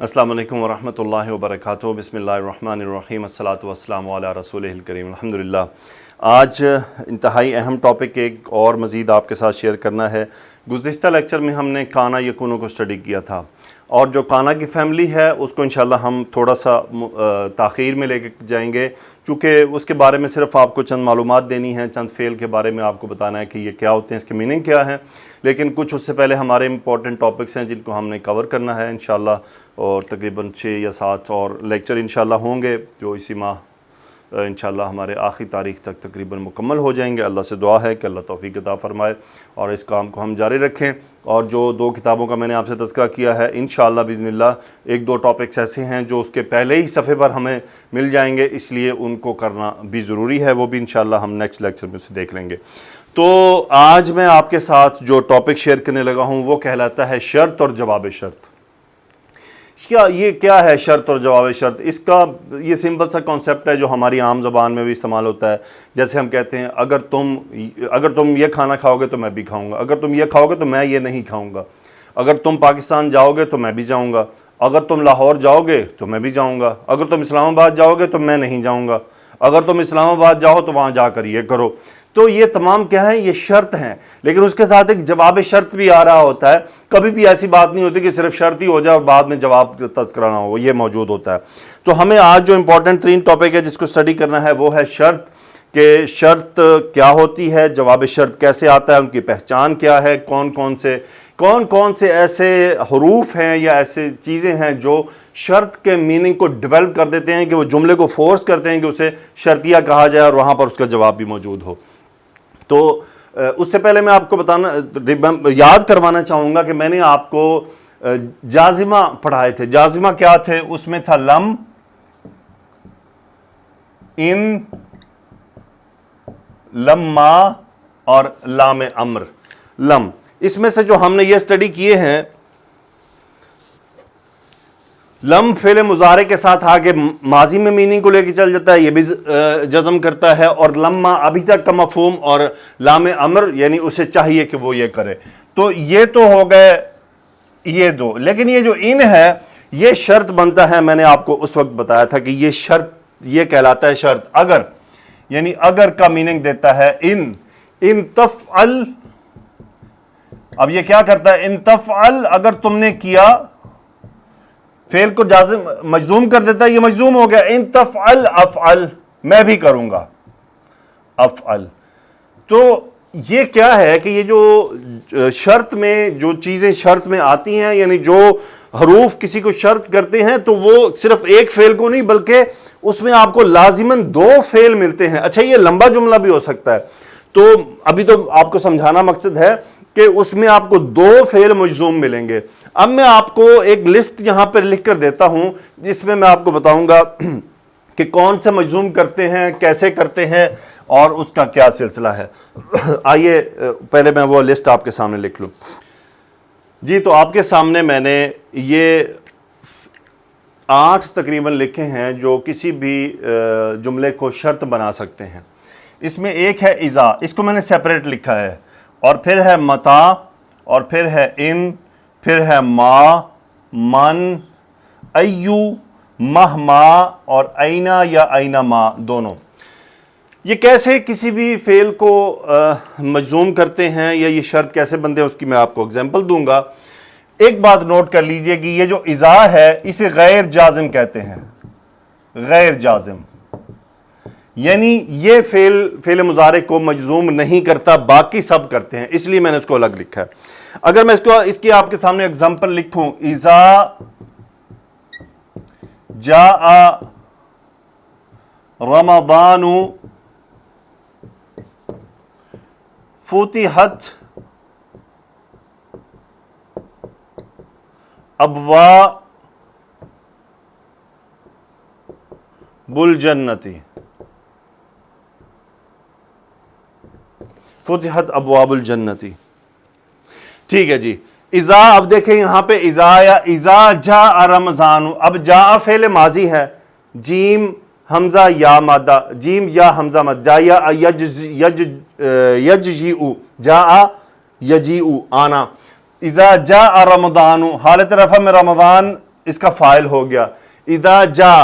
السلام علیکم ورحمۃ اللہ وبرکاتہ۔ بسم اللہ الرحمن الرحیم، الصلاۃ والسلام علی رسولہ الکریم۔ الحمدللہ آج انتہائی اہم ٹاپک ایک اور مزید آپ کے ساتھ شیئر کرنا ہے۔ گزشتہ لیکچر میں ہم نے کانا یکونو کو اسٹڈی کیا تھا، اور جو کانا کی فیملی ہے اس کو انشاءاللہ ہم تھوڑا سا تاخیر میں لے کے جائیں گے، چونکہ اس کے بارے میں صرف آپ کو چند معلومات دینی ہیں، چند فعل کے بارے میں آپ کو بتانا ہے کہ یہ کیا ہوتے ہیں، اس کے میننگ کیا ہے، لیکن کچھ اس سے پہلے ہمارے امپورٹنٹ ٹاپکس ہیں جن کو ہم نے کور کرنا ہے انشاءاللہ، اور تقریباً 6 یا 7 اور لیکچر انشاءاللہ ہوں گے جو اسی ماہ انشاءاللہ ہمارے آخری تاریخ تک تقریباً مکمل ہو جائیں گے۔ اللہ سے دعا ہے کہ اللہ توفیق عطا فرمائے اور اس کام کو ہم جاری رکھیں۔ اور جو 2 کتابوں کا میں نے آپ سے تذکرہ کیا ہے، انشاءاللہ باذن اللہ 1-2 ٹاپکس ایسے ہیں جو اس کے پہلے ہی صفحے پر ہمیں مل جائیں گے، اس لیے ان کو کرنا بھی ضروری ہے، وہ بھی انشاءاللہ ہم نیکسٹ لیکچر میں سے دیکھ لیں گے۔ تو آج میں آپ کے ساتھ جو ٹاپک شیئر کرنے لگا ہوں وہ کہلاتا ہے شرط اور جواب شرط۔ یہ کیا ہے شرط اور جواب شرط؟ اس کا یہ سمپل سا کانسیپٹ ہے جو ہماری عام زبان میں بھی استعمال ہوتا ہے۔ جیسے ہم کہتے ہیں اگر تم یہ کھانا کھاؤ گے تو میں بھی کھاؤں گا، اگر تم یہ کھاؤ گے تو میں یہ نہیں کھاؤں گا، اگر تم پاکستان جاؤ گے تو میں بھی جاؤں گا، اگر تم لاہور جاؤ گے تو میں بھی جاؤں گا، اگر تم اسلام آباد جاؤ گے تو میں نہیں جاؤں گا، اگر تم اسلام آباد جاؤ تو وہاں جا کر یہ کرو۔ تو یہ تمام کیا ہیں؟ یہ شرط ہیں، لیکن اس کے ساتھ ایک جواب شرط بھی آ رہا ہوتا ہے۔ کبھی بھی ایسی بات نہیں ہوتی کہ صرف شرط ہی ہو جائے اور بعد میں جواب تذکرہ نہ ہو، یہ موجود ہوتا ہے۔ تو ہمیں آج جو امپورٹنٹ 3 ٹاپک ہے جس کو اسٹڈی کرنا ہے وہ ہے شرط، کہ شرط کیا ہوتی ہے، جواب شرط کیسے آتا ہے، ان کی پہچان کیا ہے، کون کون سے ایسے حروف ہیں یا ایسے چیزیں ہیں جو شرط کے میننگ کو ڈیولپ کر دیتے ہیں کہ وہ جملے کو فورس کرتے ہیں کہ اسے شرطیہ کہا جائے اور وہاں پر اس کا جواب بھی موجود ہو۔ تو اس سے پہلے میں آپ کو یاد کروانا چاہوں گا کہ میں نے آپ کو جازمہ پڑھائے تھے۔ جازمہ کیا تھے؟ اس میں تھا لم، ان، لما اور لام امر۔ لم، اس میں سے جو ہم نے یہ اسٹڈی کیے ہیں، لم فعل مضارع کے ساتھ آگے ماضی میں میننگ کو لے کے چل جاتا ہے، یہ بھی جزم کرتا ہے، اور لما ابھی تک کا مفہوم، اور لام امر یعنی اسے چاہیے کہ وہ یہ کرے۔ تو یہ تو ہو گئے یہ 2، لیکن یہ جو ان ہے یہ شرط بنتا ہے۔ میں نے آپ کو اس وقت بتایا تھا کہ یہ شرط یہ کہلاتا ہے شرط۔ اگر یعنی اگر کا میننگ دیتا ہے ان تفعل۔ اب یہ کیا کرتا ہے؟ ان تفعل، اگر تم نے کیا، فعل کو مجزوم کر دیتا ہے، یہ مجزوم ہو گیا۔ ان تفعل افعل، میں بھی کروں گا افعل۔ تو یہ کیا ہے کہ یہ جو شرط میں جو چیزیں شرط میں آتی ہیں، یعنی جو حروف کسی کو شرط کرتے ہیں، تو وہ صرف ایک فعل کو نہیں بلکہ اس میں آپ کو لازماً 2 فعل ملتے ہیں۔ اچھا، یہ لمبا جملہ بھی ہو سکتا ہے، تو ابھی تو آپ کو سمجھانا مقصد ہے کہ اس میں آپ کو 2 فعل مجزوم ملیں گے۔ اب میں آپ کو ایک لسٹ یہاں پر لکھ کر دیتا ہوں جس میں آپ کو بتاؤں گا کہ کون سے مجزوم کرتے ہیں، کیسے کرتے ہیں، اور اس کا کیا سلسلہ ہے۔ آئیے پہلے میں وہ لسٹ آپ کے سامنے لکھ لوں۔ جی، تو آپ کے سامنے میں نے یہ 8 تقریباً لکھے ہیں جو کسی بھی جملے کو شرط بنا سکتے ہیں۔ اس میں ایک ہے اذا، اس کو میں نے سیپریٹ لکھا ہے، اور پھر ہے متا، اور پھر ہے ان، پھر ہے ما، من، ایو، مہما، اور اینا یا اینما، دونوں۔ یہ کیسے کسی بھی فعل کو مجزوم کرتے ہیں یا یہ شرط کیسے بنتے ہیں، اس کی میں آپ کو اگزامپل دوں گا۔ ایک بات نوٹ کر لیجئے کہ یہ جو اذا ہے اسے غیر جازم کہتے ہیں۔ غیر جازم یعنی یہ فعل مضارع کو مجزوم نہیں کرتا، باقی سب کرتے ہیں، اس لیے میں نے اس کو الگ لکھا ہے۔ اگر میں اس کی آپ کے سامنے اگزامپل لکھوں، اذا جاء رمضان فتحت ابواب الجنت، فتحت ابواب الجنت۔ ٹھیک ہے جی۔ اذا، اب دیکھیں یہاں پہ اذا جاء رمضان، اب جاء فعل ماضی ہے، جیم حمزہ یا مادہ، جیم یا حمزہ مد، جا یا یجیء، جاء یجیء، آنا۔ اذا جاء رمضان، حالت رفع میں رمضان اس کا فاعل ہو گیا. اذا جاء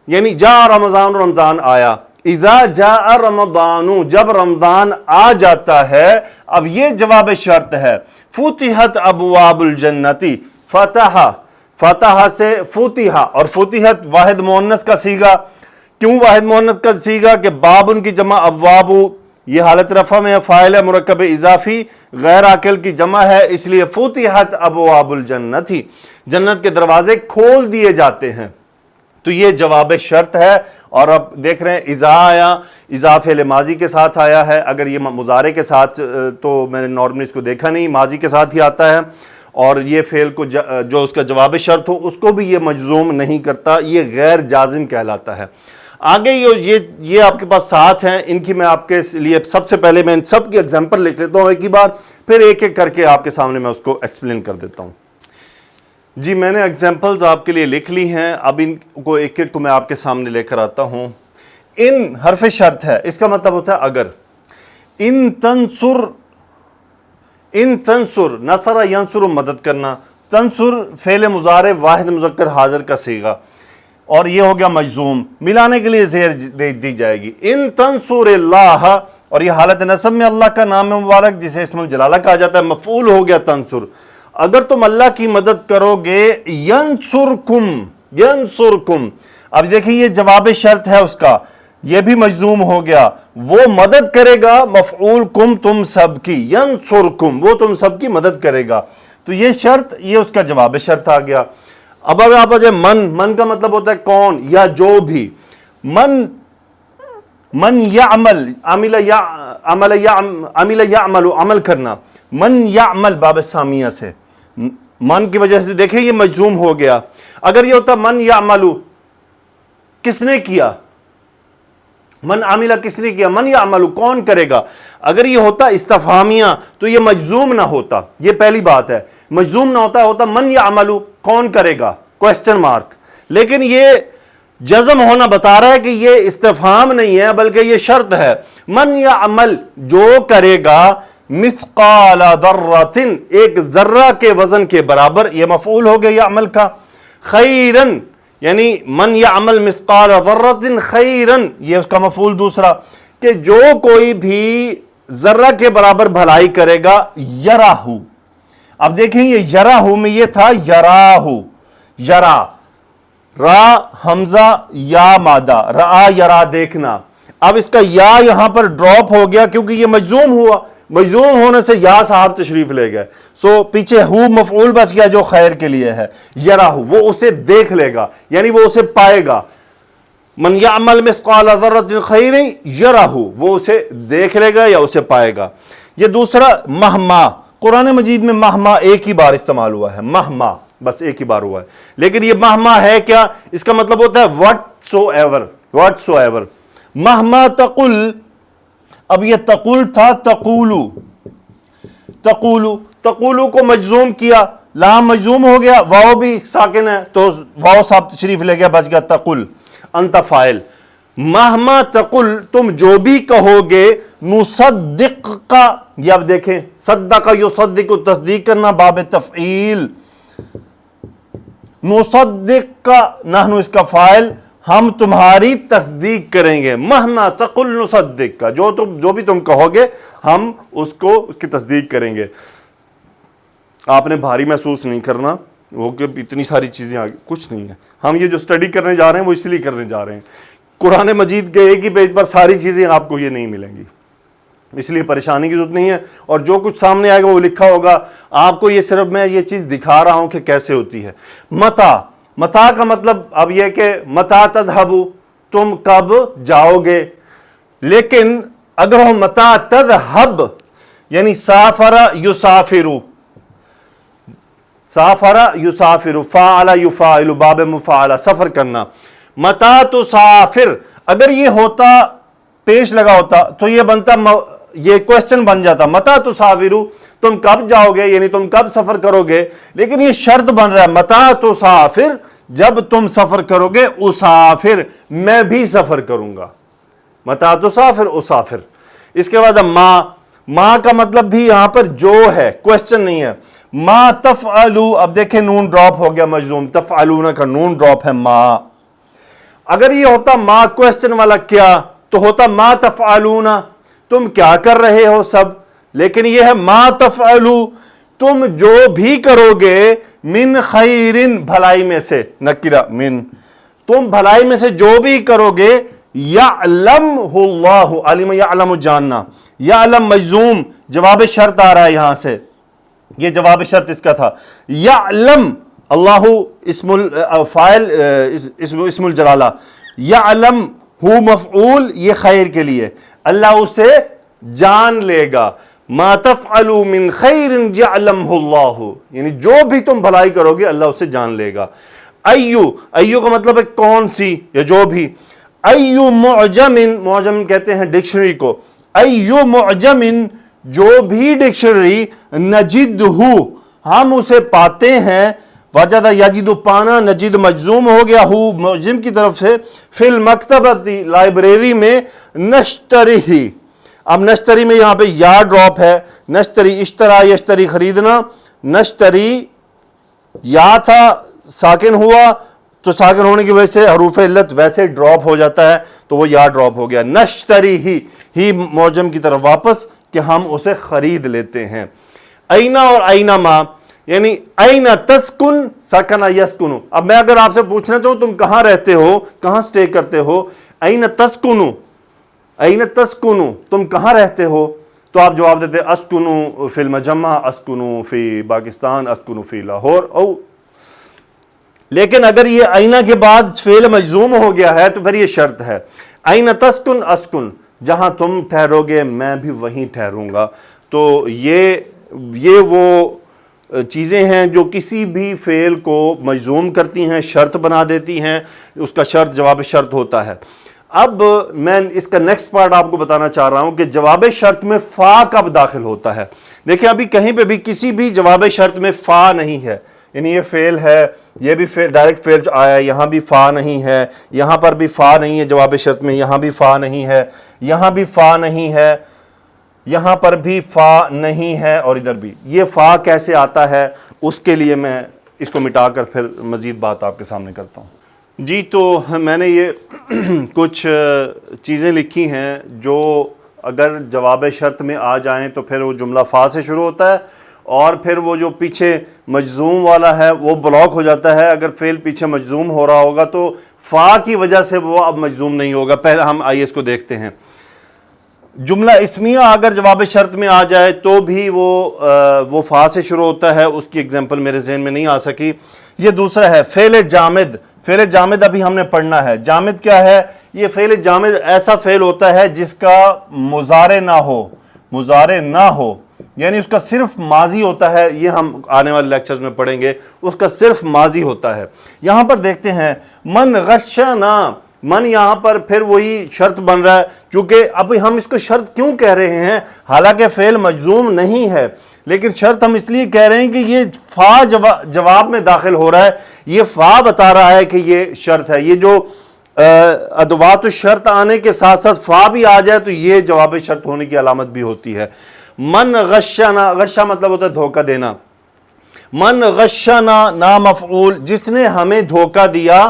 یعنی جاء رمضان، رمضان آیا. اذا جاء رمضان جب رمضان آ جاتا ہے. اب یہ جواب شرط ہے. فتحت ابواب الجنتی، فتح، فتح سے فتح، اور فتحت واحد مؤنث کا صیغہ. کیوں واحد مؤنث کا صیغہ؟ کہ باب ان کی جمع ابواب، یہ حالت رفع میں فاعل ہے مرکب اضافی، غیر عاقل کی جمع ہے، اس لیے فتحت ابواب الجنتی، جنت کے دروازے کھول دیے جاتے ہیں. تو یہ جواب شرط ہے. اور اب دیکھ رہے ہیں اذا آیا، اذا فعل ماضی کے ساتھ آیا ہے. اگر یہ مضارع کے ساتھ تو میں نے نارملی اس کو دیکھا نہیں، ماضی کے ساتھ ہی آتا ہے. اور یہ فعل کو جو اس کا جواب شرط ہو اس کو بھی یہ مجزوم نہیں کرتا، یہ غیر جازم کہلاتا ہے. آگے یہ آپ کے پاس 7 ہیں، ان کی میں آپ کے لیے سب سے پہلے میں ان سب کی ایگزامپل لکھ لیتا ہوں ایک ہی بار، پھر ایک ایک کر کے آپ کے سامنے میں اس کو ایکسپلین کر دیتا ہوں. جی میں نے ایگزامپلز آپ کے لیے لکھ لی ہیں، اب ان کو ایک ایک کو میں آپ کے سامنے لے کر آتا ہوں. ان حرف شرط ہے، اس کا مطلب ہوتا ہے اگر. ان تنصر، نصر ینصر مدد کرنا. تنصر فعل مضارع واحد مذکر حاضر کا صیغہ، اور یہ ہو گیا مجزوم، ملانے کے لیے زیر دی جائے گی. ان تنصر اللہ، اور یہ حالت نصب میں اللہ کا نام مبارک جسے اسم الجلالہ کہا جاتا ہے، مفعول ہو گیا تنصر. اگر تم اللہ کی مدد کرو گے، ینصرکم، ینصرکم. اب دیکھیں یہ جواب شرط ہے اس کا، یہ بھی مجزوم ہو گیا. وہ مدد کرے گا، مفعول کم تم سب کی، ینصرکم وہ تم سب کی مدد کرے گا. تو یہ شرط، یہ اس کا جواب شرط آ گیا. اب اگر آپ آ من کا مطلب ہوتا ہے کون یا جو بھی. من یعمل، عمل یعمل عمل کرنا. من یعمل باب سامیہ سے، من کی وجہ سے دیکھیں یہ مجزوم ہو گیا. اگر یہ ہوتا من یعمل، کس نے کیا؟ من عاملہ کس نے کیا؟ من یعمل کون کرے گا؟ اگر یہ ہوتا استفہامیہ تو یہ مجزوم نہ ہوتا، یہ پہلی بات ہے. مجزوم نہ ہوتا من یعمل کون کرے گا، کوسچن مارک. لیکن یہ جزم ہونا بتا رہا ہے کہ یہ استفہام نہیں ہے بلکہ یہ شرط ہے. من یعمل جو کرے گا، مثقال ذرۃ ایک ذرہ کے وزن کے برابر، یہ مفعول ہو گیا یعمل کا. خیرن یعنی من یعمل مثقال ذرۃ خیرن، یہ اس کا مفعول دوسرا، کہ جو کوئی بھی ذرہ کے برابر بھلائی کرے گا. یراہ، اب دیکھیں یہ یراہ میں یہ تھا یراہ، یرا، را حمزہ یا مادہ، را یرا دیکھنا. اب اس کا یا یہاں پر ڈراپ ہو گیا کیونکہ یہ مجزوم ہوا، مجزوم ہونے سے یا صاحب تشریف لے گئے. سو پیچھے ہو مفعول بچ گیا جو خیر کے لیے ہے. یراہ وہ اسے دیکھ لے گا، یعنی وہ اسے پائے گا. من یعمل مثقال ذرۃ خیر یراہ وہ اسے دیکھ لے گا یا اسے پائے گا. یہ دوسرا مہما، قرآن مجید میں مہما ایک ہی بار استعمال ہوا ہے، مہما بس ایک ہی بار ہوا ہے. لیکن یہ مہما ہے کیا؟ اس کا مطلب ہوتا ہے whatsoever, whatsoever. مہما تقل، اب یہ تقل تھا تقولو، تقولو، تقولو کو مجزوم کیا، لام مجزوم ہو گیا، واو بھی ساکن ہے تو واو صاحب تشریف لے گیا، بچ گیا تقل. انت فاعل. مہما تقل تم جو بھی کہو گے، نصدق کا، یہ اب دیکھیں صدق یصدق تصدیق کرنا باب تفعیل. نصدق کا نحن اس کا فاعل، ہم تمہاری تصدیق کریں گے. مہما تقل نصدق کا، جو بھی تم کہو گے ہم اس کی تصدیق کریں گے. آپ نے بھاری محسوس نہیں کرنا وہ کہ اتنی ساری چیزیں آگے کچھ نہیں ہے. ہم یہ جو سٹڈی کرنے جا رہے ہیں وہ اس لیے کرنے جا رہے ہیں. قرآن مجید کے ایک ہی پیج پر ساری چیزیں آپ کو یہ نہیں ملیں گی، اس لیے پریشانی کی ضرورت نہیں ہے. اور جو کچھ سامنے آئے گا وہ لکھا ہوگا، آپ کو یہ صرف میں یہ چیز دکھا رہا ہوں کہ کیسے ہوتی ہے. متا، متا کا مطلب اب یہ کہ متا تذهبوا تم کب جاؤ گے. لیکن اگر ہم متا تذهب یعنی سافر یسافر، سافر یسافر، فاعل یفاعل باب مفاعلہ سفر کرنا. متا تسافر اگر یہ ہوتا پیش لگا ہوتا تو یہ بنتا، یہ کوشچن بن جاتا متا تسافرو تم کب جاؤ گے، یعنی تم کب سفر کرو گے. لیکن یہ شرط بن رہا ہے متا تسافر جب تم سفر کرو گے، اسافر میں بھی سفر کروں گا. متا تسافر اسافر. اس کے بعد ماں، ماں کا مطلب بھی یہاں پر جو ہے، کوشچن نہیں ہے. ما تفعلو، اب دیکھیں نون ڈراپ ہو گیا مجزوم، تفعلون کا نون ڈراپ ہے ما. اگر یہ ہوتا ما کوسچن والا کیا تو ہوتا ما تفعلون، تم کیا کر رہے ہو سب، لیکن یہ ہے ما تفعلو، تم جو بھی کرو گے، من خیرن بھلائی میں سے، نکرہ من، تم بھلائی میں سے جو بھی کرو گے، یعلمہ اللہ، علم یعلم جاننا، یعلم مجزوم، جواب شرط آ رہا ہے یہاں سے، یہ جواب شرط اس کا تھا. یعلم اللہ اسم الفاعل، اسم الجلالہ، یعلم ہو مفعول، یہ خیر کے لیے، اللہ اسے جان لے گا. ما تفعلوا من خیر یعلمہ اللہ، یعنی جو بھی تم بھلائی کرو گے اللہ اسے جان لے گا. ایو کا مطلب ہے کون سی یا جو بھی. ایو معجم، معجم کہتے ہیں ڈکشنری کو، ایو معجم، جو بھی ڈکشنری، نجدہ، ہم اسے پاتے ہیں، وجد یجد پانا، نجد مجزوم ہو گیا ہو معجم کی طرف سے، فی المکتبۃ لائبریری میں، نشتری، اب نشتری میں یہاں پہ یا ڈراپ ہے، نشتری اشترا یشتری خریدنا، نشتری یا تھا ساکن ہوا تو ساکن ہونے کی وجہ سے حروف علت ویسے ڈراپ ہو جاتا ہے تو وہ یا ڈراپ ہو گیا. نشتری ہی معجم کی طرف واپس کہ ہم اسے خرید لیتے ہیں. اینا اور اینا ما، یعنی اینا تسکن سکن یسکن. اب میں اگر آپ سے پوچھنا چاہوں تم کہاں رہتے ہو، کہاں سٹے کرتے ہو، اینا تسکنو، اینا تسکنو، تم کہاں رہتے ہو، تو آپ جواب دیتے اسکنو فی المجمع، اسکنو فی پاکستان، اسکنو فی لاہور. او لیکن اگر یہ اینا کے بعد فعل مجزوم ہو گیا ہے تو پھر یہ شرط ہے، اینا تسکن اسکن، جہاں تم ٹھہرو گے میں بھی وہیں ٹھہروں گا. تو یہ وہ چیزیں ہیں جو کسی بھی فعل کو مجزوم کرتی ہیں، شرط بنا دیتی ہیں، اس کا شرط جواب شرط ہوتا ہے. اب میں اس کا نیکسٹ پارٹ آپ کو بتانا چاہ رہا ہوں کہ جواب شرط میں فا کب داخل ہوتا ہے. دیکھیں ابھی کہیں پہ بھی کسی بھی جواب شرط میں فا نہیں ہے، یعنی یہ فعل ہے، یہ بھی ڈائریکٹ فعل آیا ہے، یہاں بھی فا نہیں ہے، یہاں پر بھی فا نہیں ہے جواب شرط میں، یہاں بھی فا نہیں ہے، یہاں بھی فا نہیں ہے، یہاں پر بھی فا نہیں ہے، اور ادھر بھی. یہ فا کیسے آتا ہے اس کے لیے میں اس کو مٹا کر پھر مزید بات آپ کے سامنے کرتا ہوں. جی تو میں نے یہ کچھ چیزیں لکھی ہیں جو اگر جواب شرط میں آ جائیں تو پھر وہ جملہ فا سے شروع ہوتا ہے، اور پھر وہ جو پیچھے مجزوم والا ہے وہ بلاک ہو جاتا ہے. اگر فعل پیچھے مجزوم ہو رہا ہوگا تو فا کی وجہ سے وہ اب مجزوم نہیں ہوگا. پہلے ہم آئیے اس کو دیکھتے ہیں. جملہ اسمیہ اگر جواب شرط میں آ جائے تو بھی وہ فا سے شروع ہوتا ہے. اس کی اگزامپل میرے ذہن میں نہیں آ سکی. یہ دوسرا ہے فعل جامد. فعل جامد ابھی ہم نے پڑھنا ہے. جامد کیا ہے؟ یہ فعل جامد ایسا فعل ہوتا ہے جس کا مضارع نہ ہو، مضارع نہ ہو، یعنی اس کا صرف ماضی ہوتا ہے. یہ ہم آنے والے لیکچرز میں پڑھیں گے. اس کا صرف ماضی ہوتا ہے. یہاں پر دیکھتے ہیں من غشنا، من یہاں پر پھر وہی شرط بن رہا ہے، چونکہ اب ہم اس کو شرط کیوں کہہ رہے ہیں حالانکہ فعل مجزوم نہیں ہے، لیکن شرط ہم اس لیے کہہ رہے ہیں کہ یہ فا جواب میں داخل ہو رہا ہے. یہ فا بتا رہا ہے کہ یہ شرط ہے. یہ جو ادوات الشرط آنے کے ساتھ ساتھ فا بھی آ جائے تو یہ جواب شرط ہونے کی علامت بھی ہوتی ہے. من غشنا، غشہ مطلب ہوتا ہے دھوکہ دینا. من غشنا نامفعول، جس نے ہمیں دھوکہ دیا،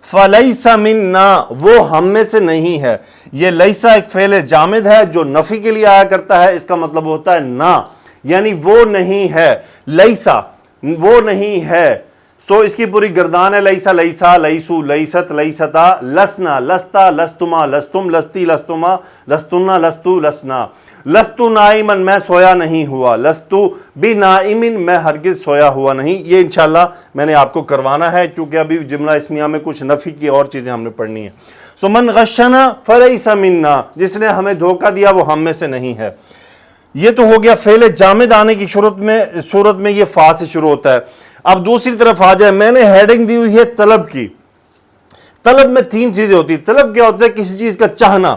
فلیس منا، وہ ہم میں سے نہیں ہے. یہ لیسا ایک فعل جامد ہے جو نفی کے لیے آیا کرتا ہے. اس کا مطلب ہوتا ہے نہ، یعنی وہ نہیں ہے. لیسا وہ نہیں ہے. سو اس کی پوری گردان ہے لیسا، لیسا، لیسو، لیست، لیستا، لسنا، لستا، لستما، لستم، لستی، لستما، لستنا، لستو، لسنا. لستو نائمن، میں سویا نہیں ہوا. لستو بنائمن، میں ہرگز سویا ہوا نہیں. یہ انشاءاللہ میں نے آپ کو کروانا ہے چونکہ ابھی جملہ اسمیہ میں کچھ نفی کی اور چیزیں ہم نے پڑھنی ہیں. سو من غشنا فلیس منا، جس نے ہمیں دھوکہ دیا وہ ہم میں سے نہیں ہے. یہ تو ہو گیا فعل جامد آنے کی صورت میں یہ فا سے شروع ہوتا ہے. اب دوسری طرف آ جائے، میں نے ہیڈنگ دی ہوئی ہے طلب کی. طلب میں تین چیزیں ہوتی ہیں. طلب کیا ہوتا ہے؟ کسی چیز کا چاہنا.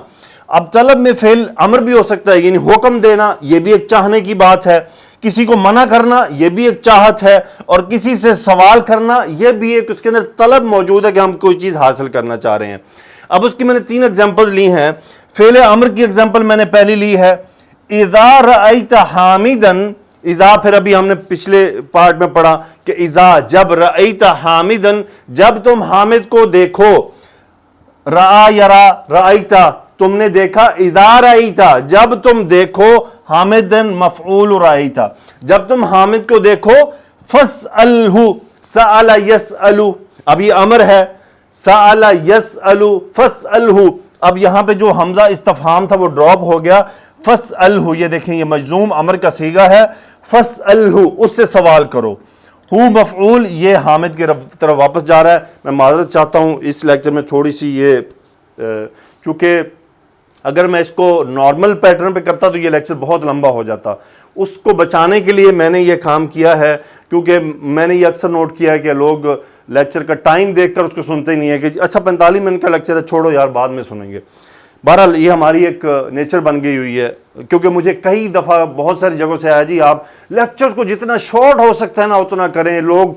اب طلب میں فعل امر بھی ہو سکتا ہے، یعنی حکم دینا، یہ بھی ایک چاہنے کی بات ہے. کسی کو منع کرنا، یہ بھی ایک چاہت ہے. اور کسی سے سوال کرنا، یہ بھی ایک اس کے اندر طلب موجود ہے کہ ہم کوئی چیز حاصل کرنا چاہ رہے ہیں. اب اس کی میں نے 3 ایگزامپل لی ہیں. فعل امر کی ایگزامپل میں نے پہلی لی ہے، اذا رأیت حامدن، اذا پھر ابھی ہم نے پچھلے پارٹ میں پڑھا کہ اذا جب رأیت حامدن جب تم حامد کو دیکھو، رآ یرا رأیتا تم نے دیکھا، اذا رأیتا جب تم دیکھو، حامدن مفعول رأیتا جب تم حامد کو دیکھو، فاسألہ سأل یسأل اب یہ امر ہے، سأل یسأل فاسألہ اب یہاں پہ جو حمزہ استفہام تھا وہ ڈراپ ہو گیا، فاسألہ یہ دیکھیں یہ مجزوم امر کا صیغہ ہے، فاسألہ اس سے سوال کرو، ہو مفعول یہ حامد کی طرف واپس جا رہا ہے۔ میں معذرت چاہتا ہوں اس لیکچر میں تھوڑی سی یہ چونکہ اگر میں اس کو نارمل پیٹرن پہ کرتا تو یہ لیکچر بہت لمبا ہو جاتا، اس کو بچانے کے لیے میں نے یہ کام کیا ہے، کیونکہ میں نے یہ اکثر نوٹ کیا ہے کہ لوگ لیکچر کا ٹائم دیکھ کر اس کو سنتے ہی نہیں ہے کہ اچھا 45 منٹ کا لیکچر ہے چھوڑو یار بعد میں سنیں گے۔ بہرحال یہ ہماری ایک نیچر بن گئی ہوئی ہے، کیونکہ مجھے کئی دفعہ بہت ساری جگہوں سے آیا جی آپ لیکچرز کو جتنا شارٹ ہو سکتا ہے نا اتنا کریں، لوگ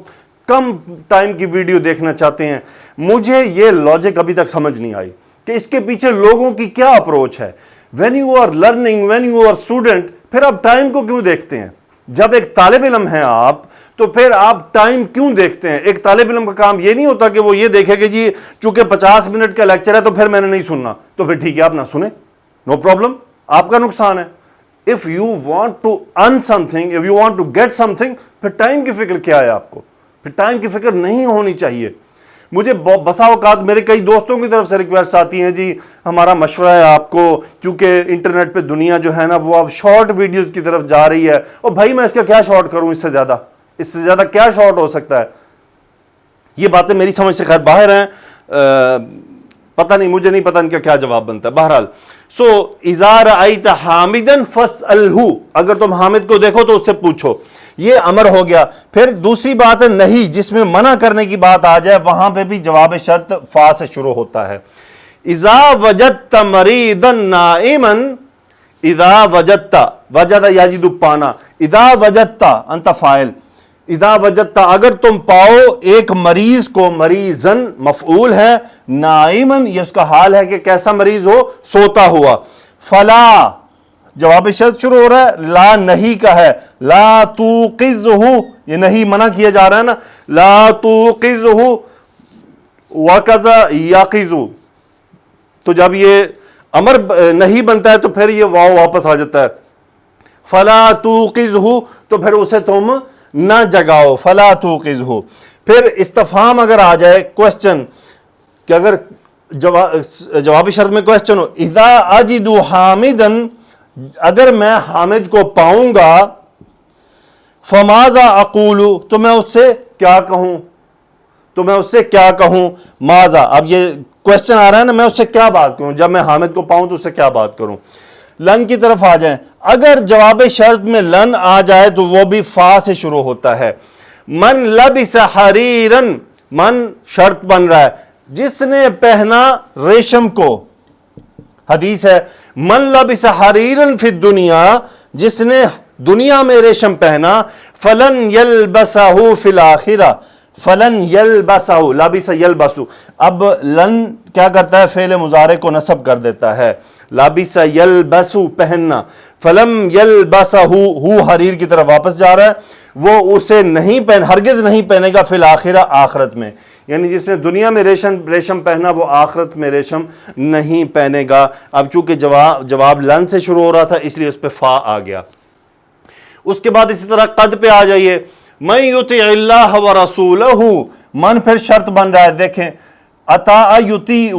کم ٹائم کی ویڈیو دیکھنا چاہتے ہیں۔ مجھے یہ لاجک ابھی تک سمجھ نہیں آئی کہ اس کے پیچھے لوگوں کی کیا اپروچ ہے۔ When you are learning, when you are student, پھر آپ ٹائم کو کیوں دیکھتے ہیں؟ جب ایک طالب علم ہیں آپ تو پھر آپ ٹائم کیوں دیکھتے ہیں؟ ایک طالب علم کا کام یہ نہیں ہوتا کہ وہ یہ دیکھے کہ جی چونکہ 50 منٹ کا لیکچر ہے تو پھر میں نے نہیں سننا، تو پھر ٹھیک ہے آپ نہ سنیں، نو پرابلم، آپ کا نقصان ہے۔ if you want to earn something, if you want to get something، پھر ٹائم کی فکر کیا ہے آپ کو؟ پھر ٹائم کی فکر نہیں ہونی چاہیے۔ مجھے بسا اوقات میرے کئی دوستوں کی طرف سے ریکویسٹ آتی ہیں جی ہمارا مشورہ ہے آپ کو، کیونکہ انٹرنیٹ پہ دنیا جو ہے نا وہ اب شارٹ ویڈیوز کی طرف جا رہی ہے، اور بھائی میں اس کا کیا شارٹ کروں، اس سے زیادہ کیا شارٹ ہو سکتا ہے؟ یہ باتیں میری سمجھ سے خیر باہر ہیں، پتہ نہیں، مجھے نہیں پتہ ان کا کیا جواب بنتا ہے۔ بہرحال سو اذا رأیت حامدن فاسألہ اگر تم حامد کو دیکھو تو اس سے پوچھو، یہ امر ہو گیا۔ پھر دوسری بات ہے نہیں، جس میں منع کرنے کی بات آ جائے وہاں پہ بھی جواب شرط فا سے شروع ہوتا ہے۔ اذا وجدت مریضا نائما، اذا وجدت وجد یجد پانا، اذا وجدت انت فاعل، اذا وجدت اگر تم پاؤ ایک مریض کو، مریضن مفعول ہے، نائمن یہ اس کا حال ہے کہ کیسا مریض ہو، سوتا ہوا، فلا جواب شرط شروع ہو رہا ہے، لا نہیں کا ہے، لا توقظہ یہ نہیں منع کیا جا رہا ہے نا، لا توقظہ وقظ یقظ، تو جب یہ امر نہیں بنتا ہے تو پھر یہ واو واپس آ جاتا ہے، فلا توقظہ تو پھر اسے تم نہ جگاؤ، فلا توقظہ۔ پھر استفہام اگر آ جائے کوسچن، کہ اگر جوابی شرط میں کوسچن ہو، اذا اجد حامدن اگر میں حامد کو پاؤں گا، فماذا اقول تو میں اس سے کیا کہوں، ماذا اب یہ کوسچن آ رہا ہے نا، میں اس سے کیا بات کروں، جب میں حامد کو پاؤں تو اس سے کیا بات کروں۔ لن کی طرف آ جائیں، اگر جواب شرط میں لن آ جائے تو وہ بھی فا سے شروع ہوتا ہے۔ من لبس حریرن، من شرط بن رہا ہے، جس نے پہنا ریشم کو، حدیث ہے من لبس حریرن فی الدنیا، جس نے دنیا میں ریشم پہنا، فلن یلبسہ فی الآخرہ، فلن یلبسہ لبس یلبسو، اب لن کیا کرتا ہے، فعل مضارع کو نصب کر دیتا ہے، لبس یلبسو پہننا، فلم یلبسہ ہو حریر کی طرف واپس جا رہا ہے، وہ اسے نہیں ہرگز نہیں پہنے گا، فی الآخرہ آخرت میں، یعنی جس نے دنیا میں ریشم پہنا وہ آخرت میں ریشم نہیں پہنے گا۔ اب چونکہ جواب لن سے شروع ہو رہا تھا اس لیے اس پہ فا آ گیا۔ اس کے بعد اسی طرح قد پہ آ جائیے، من یطع اللہ ورسولہ، من پھر شرط بن رہا ہے، دیکھیں اطاع یطیع،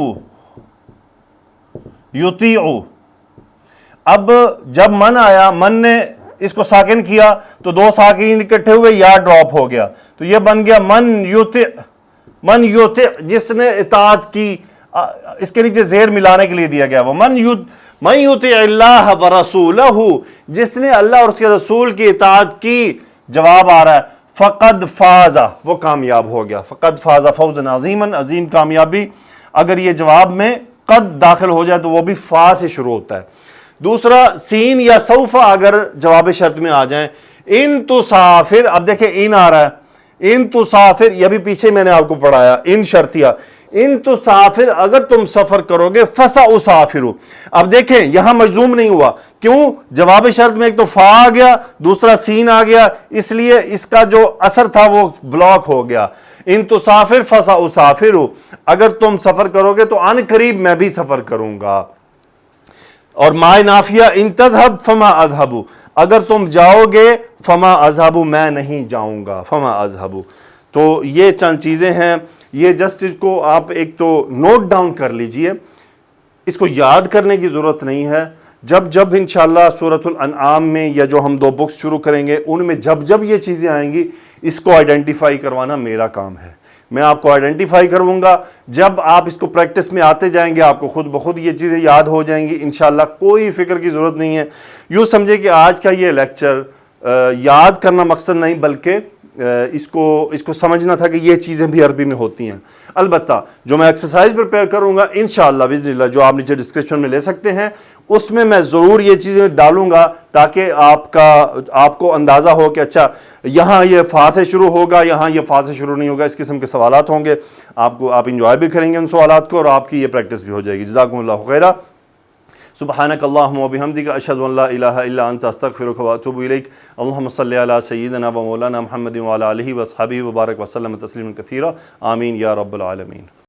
اب جب من آیا، من نے اس کو ساکن کیا تو دو ساکن اکٹھے ہوئے، یا ڈراپ ہو گیا، تو یہ بن گیا من یطع جس نے اطاعت کی، اس کے نیچے زیر ملانے کے لیے دیا گیا، وہ من یطع اللہ ورسولہ جس نے اللہ اور اس کے رسول کی اطاعت کی، جواب آ رہا ہے فقد فاز وہ کامیاب ہو گیا، فقد فاز فوزا عظیما عظیم کامیابی۔ اگر یہ جواب میں قد داخل ہو جائے تو وہ بھی فا سے شروع ہوتا ہے۔ دوسرا سین یا سوفا اگر جواب شرط میں آ جائیں، ان تسافر، اب دیکھیں ان آ رہا ہے، ان تسافر یہ بھی پیچھے میں نے آپ کو پڑھایا، ان شرطیہ، ان تسافر اگر تم سفر کرو گے فساسافر. اب دیکھیں یہاں مجزوم نہیں ہوا, کیوں؟ جواب شرط میں ایک تو فا آ گیا, دوسرا سین آ گیا, اس لیے اس کا جو اثر تھا وہ بلاک ہو گیا. ان تسافر فساسافر, اگر تم سفر کرو گے تو ان قریب میں بھی سفر کروں گا. اور مائے نافیہ ان تذهب فما اذهب, اگر تم جاؤ گے فما اذهب میں نہیں جاؤں گا, فما اذهب. تو یہ چند چیزیں ہیں, یہ جسٹ اس کو آپ ایک تو نوٹ ڈاؤن کر لیجئے, اس کو یاد کرنے کی ضرورت نہیں ہے. جب انشاءاللہ سورۃ الانعام میں یا جو ہم 2 بکس شروع کریں گے ان میں جب یہ چیزیں آئیں گی, اس کو آئیڈینٹیفائی کروانا میرا کام ہے. میں آپ کو آئیڈینٹیفائی کروں گا, جب آپ اس کو پریکٹس میں آتے جائیں گے آپ کو خود بخود یہ چیزیں یاد ہو جائیں گی انشاءاللہ. کوئی فکر کی ضرورت نہیں ہے. یوں سمجھے کہ آج کا یہ لیکچر یاد کرنا مقصد نہیں, بلکہ اس کو سمجھنا تھا کہ یہ چیزیں بھی عربی میں ہوتی ہیں. البتہ جو میں ایکسرسائز پریپیئر کروں گا انشاءاللہ باذن اللہ, جو آپ نیچے ڈسکرپشن میں لے سکتے ہیں, اس میں میں ضرور یہ چیزیں ڈالوں گا تاکہ آپ کو اندازہ ہو کہ اچھا یہاں یہ فا سے شروع ہوگا, یہاں یہ فا سے شروع نہیں ہوگا. اس قسم کے سوالات ہوں گے, آپ انجوائے بھی کریں گے ان سوالات کو, اور آپ کی یہ پریکٹس بھی ہو جائے گی. جزاکم اللہ خیرہ. سبحانک اللہم و بحمدک اشہد ان لا الہ الا انت استغفرک و اتوب الیک. اللہم صلی علی سیدنا و مولانا محمد و علی آلہ و اصحابہ وبارک وسلم تسلیما کثیرا. آمین یا رب العالمین.